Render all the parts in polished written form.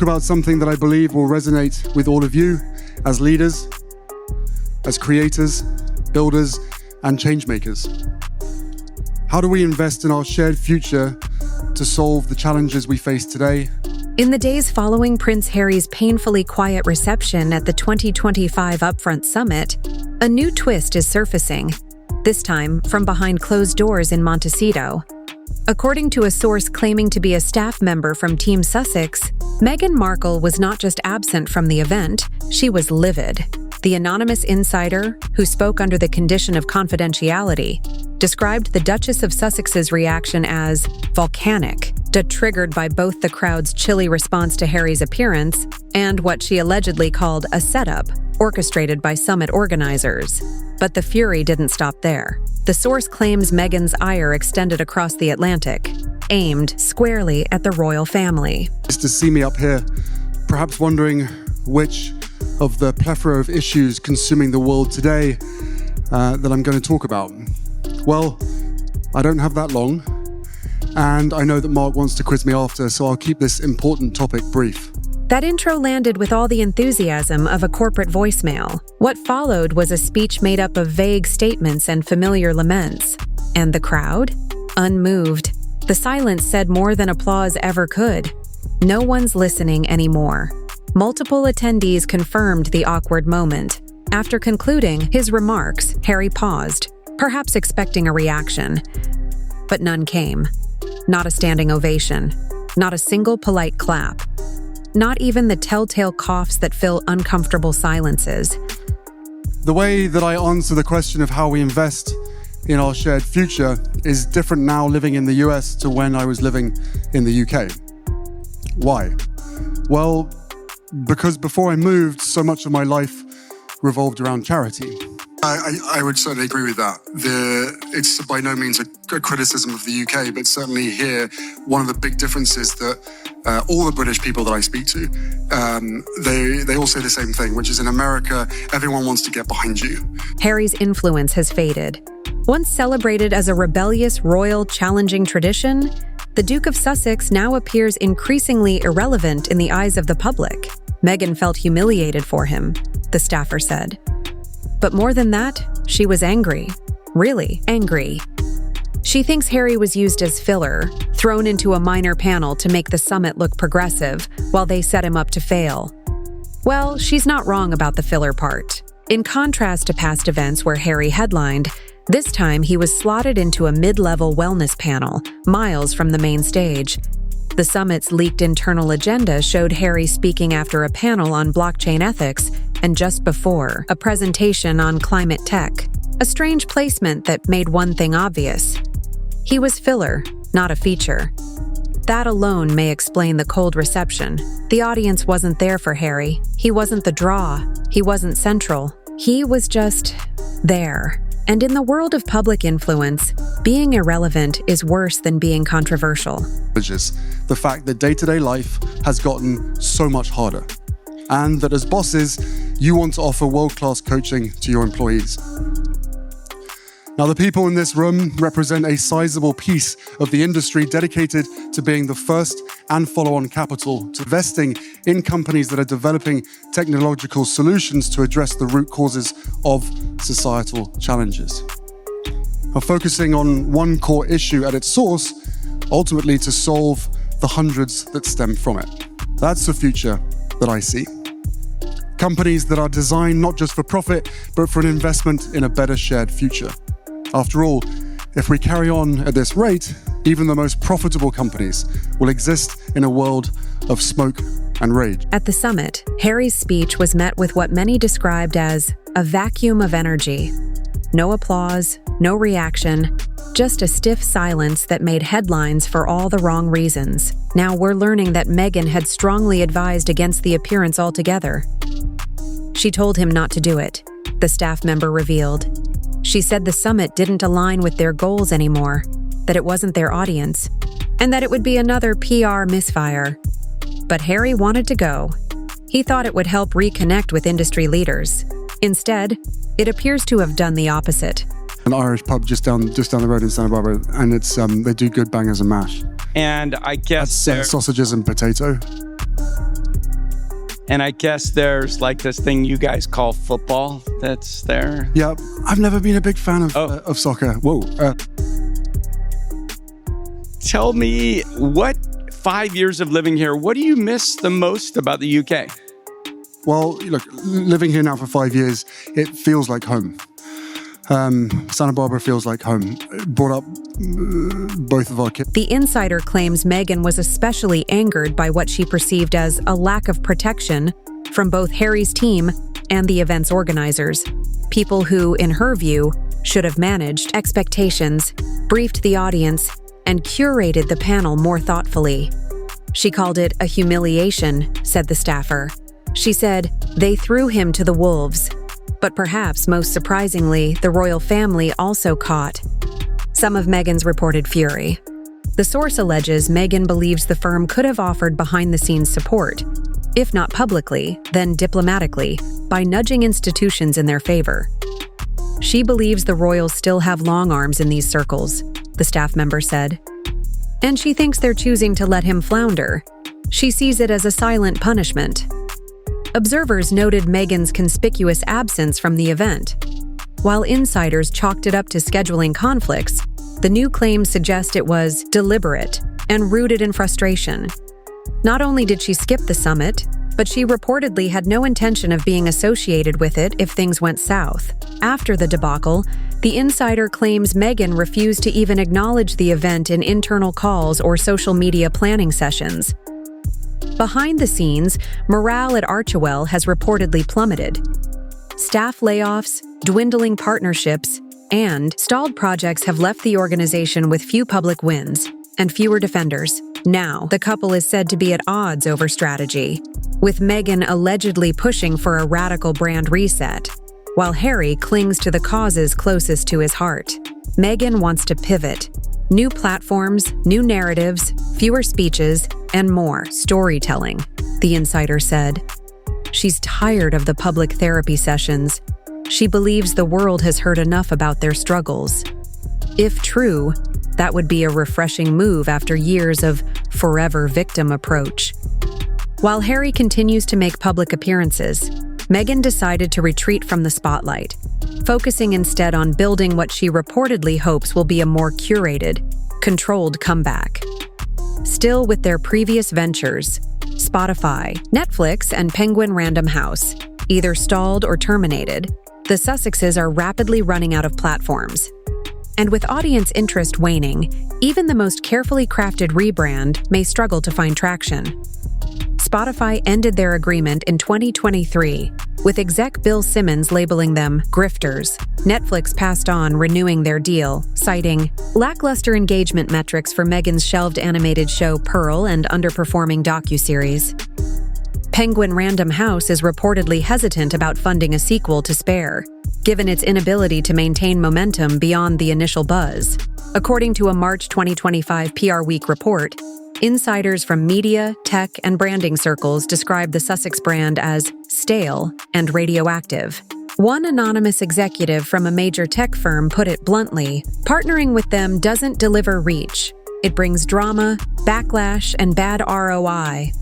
About something that I believe will resonate with all of you as leaders, as creators, builders, and change makers. How do we invest in our shared future to solve the challenges we face today? In the days following Prince Harry's painfully quiet reception at the 2025 Upfront Summit, a new twist is surfacing, this time from behind closed doors in Montecito. According to a source claiming to be a staff member from Team Sussex, Meghan Markle was not just absent from the event, she was livid. The anonymous insider, who spoke under the condition of confidentiality, described the Duchess of Sussex's reaction as volcanic, triggered by both the crowd's chilly response to Harry's appearance and what she allegedly called a setup, orchestrated by summit organizers. But the fury didn't stop there. The source claims Meghan's ire extended across the Atlantic, aimed squarely at the royal family. Just to see me up here, perhaps wondering which of the plethora of issues consuming the world today that I'm going to talk about. Well, I don't have that long, and I know that Mark wants to quiz me after, so I'll keep this important topic brief. That intro landed with all the enthusiasm of a corporate voicemail. What followed was a speech made up of vague statements and familiar laments. And the crowd? Unmoved. The silence said more than applause ever could. No one's listening anymore. Multiple attendees confirmed the awkward moment. After concluding his remarks, Harry paused, perhaps expecting a reaction. But none came. Not a standing ovation. Not a single polite clap. Not even the telltale coughs that fill uncomfortable silences. The way that I answer the question of how we invest in our shared future is different now living in the US to when I was living in the UK. Why? Well, because before I moved, so much of my life revolved around charity. I would certainly agree with that. It's by no means a criticism of the UK, but certainly here, one of the big differences that all the British people that I speak to, they all say the same thing, which is in America, everyone wants to get behind you. Harry's influence has faded. Once celebrated as a rebellious, royal, challenging tradition, the Duke of Sussex now appears increasingly irrelevant in the eyes of the public. Meghan felt humiliated for him, the staffer said. But more than that, she was angry. Really angry. She thinks Harry was used as filler, thrown into a minor panel to make the summit look progressive, while they set him up to fail. Well, she's not wrong about the filler part. In contrast to past events where Harry headlined, this time he was slotted into a mid-level wellness panel, miles from the main stage. The summit's leaked internal agenda showed Harry speaking after a panel on blockchain ethics and just before a presentation on climate tech, a strange placement that made one thing obvious. He was filler, not a feature. That alone may explain the cold reception. The audience wasn't there for Harry. He wasn't the draw. He wasn't central. He was just there. And in the world of public influence, being irrelevant is worse than being controversial. The fact that day-to-day life has gotten so much harder, and that as bosses, you want to offer world-class coaching to your employees. Now, the people in this room represent a sizable piece of the industry dedicated to being the first and follow-on capital to investing in companies that are developing technological solutions to address the root causes of societal challenges. Now, focusing on one core issue at its source, ultimately to solve the hundreds that stem from it. That's the future that I see. Companies that are designed not just for profit, but for an investment in a better shared future. After all, if we carry on at this rate, even the most profitable companies will exist in a world of smoke and rage. At the summit, Harry's speech was met with what many described as a vacuum of energy. No applause, no reaction, just a stiff silence that made headlines for all the wrong reasons. Now we're learning that Meghan had strongly advised against the appearance altogether. She told him not to do it, the staff member revealed. She said the summit didn't align with their goals anymore, that it wasn't their audience, and that it would be another PR misfire. But Harry wanted to go. He thought it would help reconnect with industry leaders. Instead, it appears to have done the opposite. An Irish pub just down the road in Santa Barbara, and it's they do good bangers and mash. And I guess that's sausages and potato. And I guess there's like this thing you guys call football that's there. Yeah, I've never been a big fan of soccer. Whoa. Tell me, what 5 years of living here, what do you miss the most about the UK? Well, look, living here now for 5 years, it feels like home. Santa Barbara feels like home. Brought up both of our kids. The insider claims Meghan was especially angered by what she perceived as a lack of protection from both Harry's team and the event's organizers, people who, in her view, should have managed expectations, briefed the audience, and curated the panel more thoughtfully. She called it a humiliation, said the staffer. She said, they threw him to the wolves. But perhaps most surprisingly, the royal family also caught some of Meghan's reported fury. The source alleges Meghan believes the firm could have offered behind-the-scenes support, if not publicly, then diplomatically, by nudging institutions in their favor. She believes the royals still have long arms in these circles, the staff member said. And she thinks they're choosing to let him flounder. She sees it as a silent punishment. Observers noted Meghan's conspicuous absence from the event. While insiders chalked it up to scheduling conflicts, the new claims suggest it was deliberate and rooted in frustration. Not only did she skip the summit, but she reportedly had no intention of being associated with it if things went south. After the debacle, the insider claims Meghan refused to even acknowledge the event in internal calls or social media planning sessions. Behind the scenes, morale at Archewell has reportedly plummeted. Staff layoffs, dwindling partnerships, and stalled projects have left the organization with few public wins and fewer defenders. Now, the couple is said to be at odds over strategy, with Meghan allegedly pushing for a radical brand reset, while Harry clings to the causes closest to his heart. Meghan wants to pivot. New platforms, new narratives, fewer speeches, and more storytelling, the insider said. She's tired of the public therapy sessions. She believes the world has heard enough about their struggles. If true, that would be a refreshing move after years of forever victim approach. While Harry continues to make public appearances, Meghan decided to retreat from the spotlight, focusing instead on building what she reportedly hopes will be a more curated, controlled comeback. Still with their previous ventures, Spotify, Netflix, and Penguin Random House, either stalled or terminated, the Sussexes are rapidly running out of platforms. And with audience interest waning, even the most carefully crafted rebrand may struggle to find traction. Spotify ended their agreement in 2023, with exec Bill Simmons labeling them grifters. Netflix passed on, renewing their deal, citing lackluster engagement metrics for Meghan's shelved animated show Pearl and underperforming docuseries. Penguin Random House is reportedly hesitant about funding a sequel to Spare, given its inability to maintain momentum beyond the initial buzz. According to a March 2025 PR Week report, insiders from media, tech, and branding circles describe the Sussex brand as stale and radioactive. One anonymous executive from a major tech firm put it bluntly, partnering with them doesn't deliver reach. It brings drama, backlash, and bad ROI.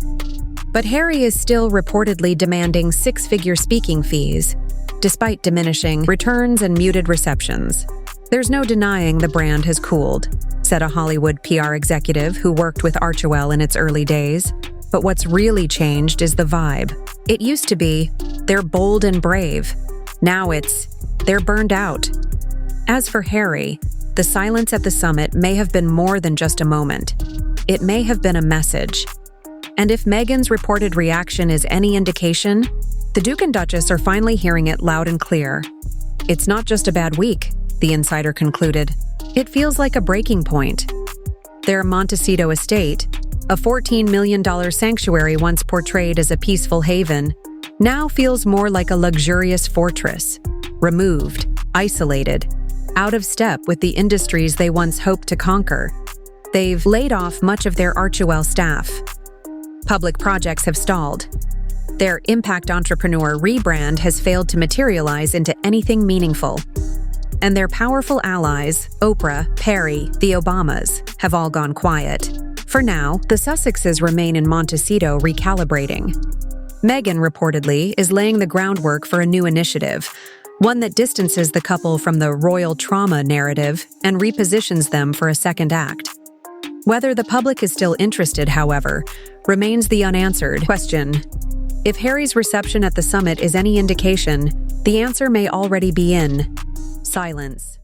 But Harry is still reportedly demanding six-figure speaking fees, despite diminishing returns and muted receptions. There's no denying the brand has cooled, said a Hollywood PR executive who worked with Archewell in its early days. But what's really changed is the vibe. It used to be, they're bold and brave. Now it's, they're burned out. As for Harry, the silence at the summit may have been more than just a moment. It may have been a message. And if Meghan's reported reaction is any indication, the Duke and Duchess are finally hearing it loud and clear. It's not just a bad week, the insider concluded. It feels like a breaking point. Their Montecito estate, a $14 million sanctuary once portrayed as a peaceful haven, now feels more like a luxurious fortress, removed, isolated, out of step with the industries they once hoped to conquer. They've laid off much of their Archewell staff. Public projects have stalled. Their impact entrepreneur rebrand has failed to materialize into anything meaningful. And their powerful allies, Oprah, Perry, the Obamas, have all gone quiet. For now, the Sussexes remain in Montecito recalibrating. Meghan, reportedly, is laying the groundwork for a new initiative, one that distances the couple from the royal trauma narrative and repositions them for a second act. Whether the public is still interested, however, remains the unanswered question. If Harry's reception at the summit is any indication, the answer may already be in silence.